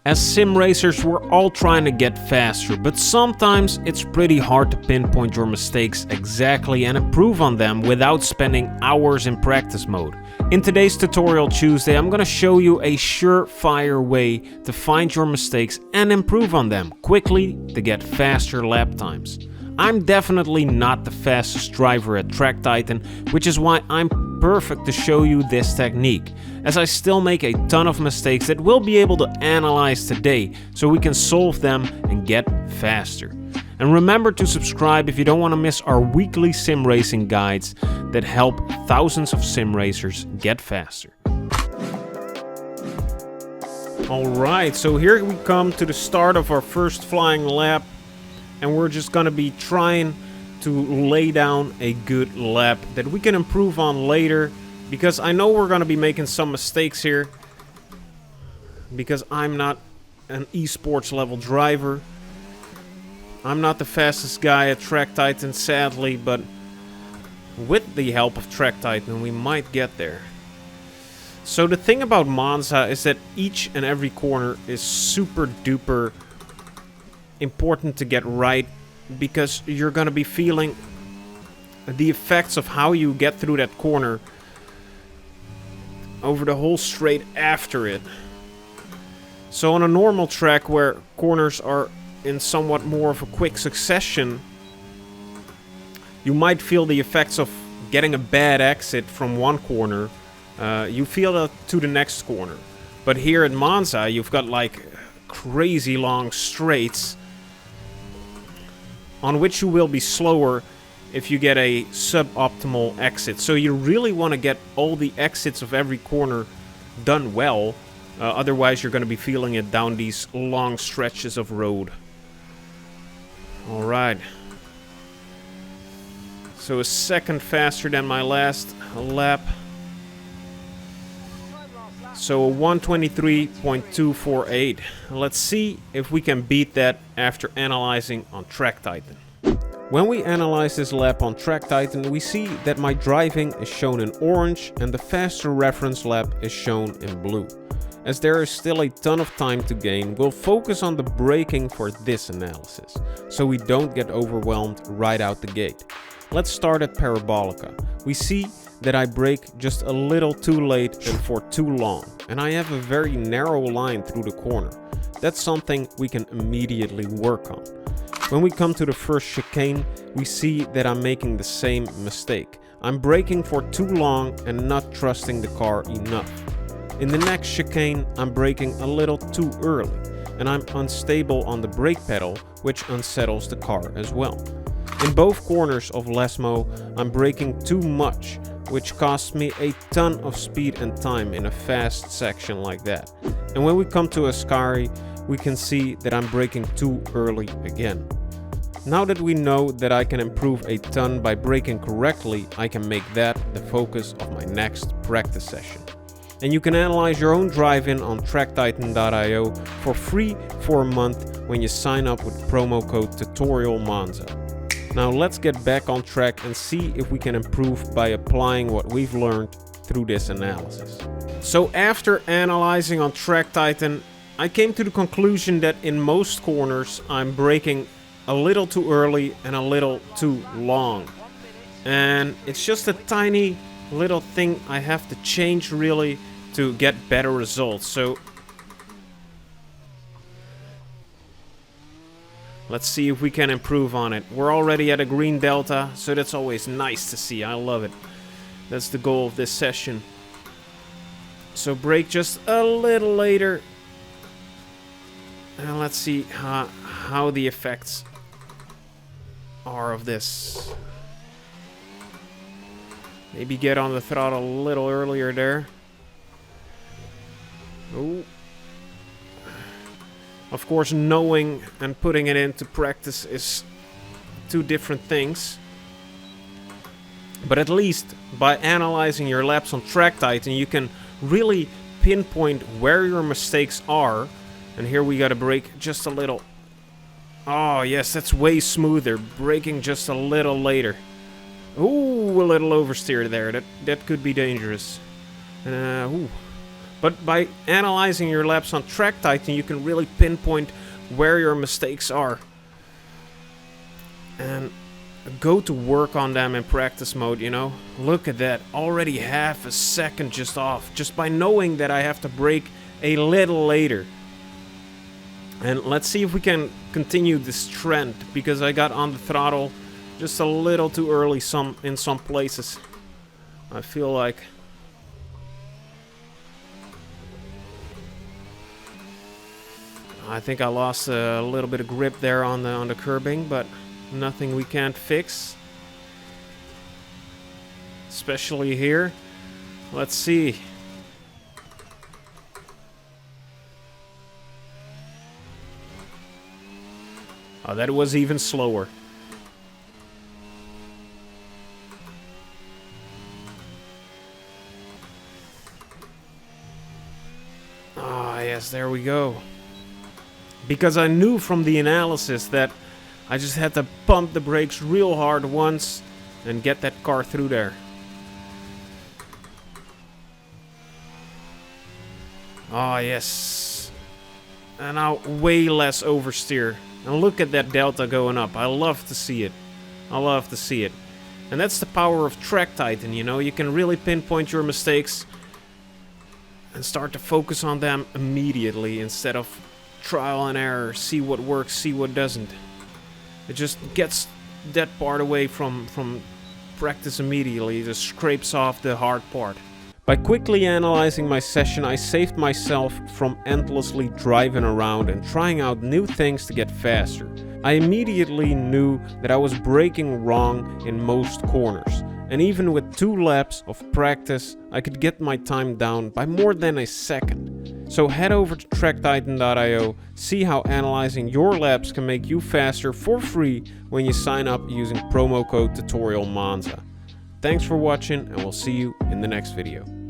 As sim racers, we're all trying to get faster, but sometimes it's pretty hard to pinpoint your mistakes exactly and improve on them without spending hours in practice mode. In today's Tutorial Tuesday, I'm going to show you a surefire way to find your mistakes and improve on them quickly to get faster lap times. I'm definitely not the fastest driver at Track Titan, which is why I'm perfect to show you this technique, as I still make a ton of mistakes that we'll be able to analyze today so we can solve them and get faster. And remember to subscribe if you don't want to miss our weekly sim racing guides that help thousands of sim racers get faster. Alright, so here we come to the start of our first flying lap. And we're just going to be trying to lay down a good lap that we can improve on later. Because I know we're going to be making some mistakes here. Because I'm not an esports level driver. I'm not the fastest guy at Track Titan, sadly. But with the help of Track Titan, we might get there. So the thing about Monza is that each and every corner is super duper important to get right, because you're going to be feeling the effects of how you get through that corner over the whole straight after it. So on a normal track where corners are in somewhat more of a quick succession, you might feel the effects of getting a bad exit from one corner. You feel that to the next corner. But here at Monza, you've got like crazy long straights on which you will be slower if you get a suboptimal exit. So you really want to get all the exits of every corner done well, otherwise you're going to be feeling it down these long stretches of road. Alright. So a second faster than my last lap. So a 1:23.248. Let's see if we can beat that after analyzing on Track Titan. When we analyze this lap on Track Titan, we see that my driving is shown in orange and the faster reference lap is shown in blue. As there is still a ton of time to gain, we'll focus on the braking for this analysis, so we don't get overwhelmed right out the gate. Let's start at Parabolica. We see that I brake just a little too late and for too long, and I have a very narrow line through the corner. That's something we can immediately work on. When we come to the first chicane, we see that I'm making the same mistake. I'm braking for too long and not trusting the car enough. In the next chicane, I'm braking a little too early, and I'm unstable on the brake pedal, which unsettles the car as well. In both corners of Lesmo, I'm braking too much, which costs me a ton of speed and time in a fast section like that. And when we come to Ascari, we can see that I'm braking too early again. Now that we know that I can improve a ton by braking correctly, I can make that the focus of my next practice session. And you can analyze your own drive-in on tracktitan.io for free for a month when you sign up with promo code TutorialMonza. Now let's get back on track and see if we can improve by applying what we've learned through this analysis. So after analyzing on Track Titan, I came to the conclusion that in most corners I'm braking a little too early and a little too long. And it's just a tiny little thing I have to change really to get better results. So let's see if we can improve on it. We're already at a green delta, so that's always nice to see. I love it. That's the goal of this session. So brake just a little later. And let's see how the effects are of this. Maybe get on the throttle a little earlier there. Ooh. Of course, knowing and putting it into practice is two different things. But at least by analyzing your laps on Track Titan, you can really pinpoint where your mistakes are. And here we gotta brake just a little. Oh yes, that's way smoother. Braking just a little later. Ooh, a little oversteer there. That could be dangerous. Ooh. But by analyzing your laps on Track Titan, you can really pinpoint where your mistakes are and go to work on them in practice mode, you know. Look at that, already half a second just off, just by knowing that I have to brake a little later. And let's see if we can continue this trend, because I got on the throttle just a little too early in some places. I feel like I think I lost a little bit of grip there on the curbing, but nothing we can't fix. Especially here. Let's see. Oh, that was even slower. Ah, yes, there we go. Because I knew from the analysis that I just had to pump the brakes real hard once and get that car through there. Ah, yes. And now way less oversteer. And look at that delta going up. I love to see it. I love to see it. And that's the power of Track Titan, you know. You can really pinpoint your mistakes and start to focus on them immediately instead of trial and error. See what works, see what doesn't. It just gets that part away from practice immediately. It just scrapes off the hard part. By quickly analyzing my session, I saved myself from endlessly driving around and trying out new things to get faster. I immediately knew that I was braking wrong in most corners, and even with 2 laps of practice, I could get my time down by more than a second. So head over to tracktitan.io, see how analyzing your laps can make you faster for free when you sign up using promo code tutorialmonza. Thanks for watching, and we'll see you in the next video.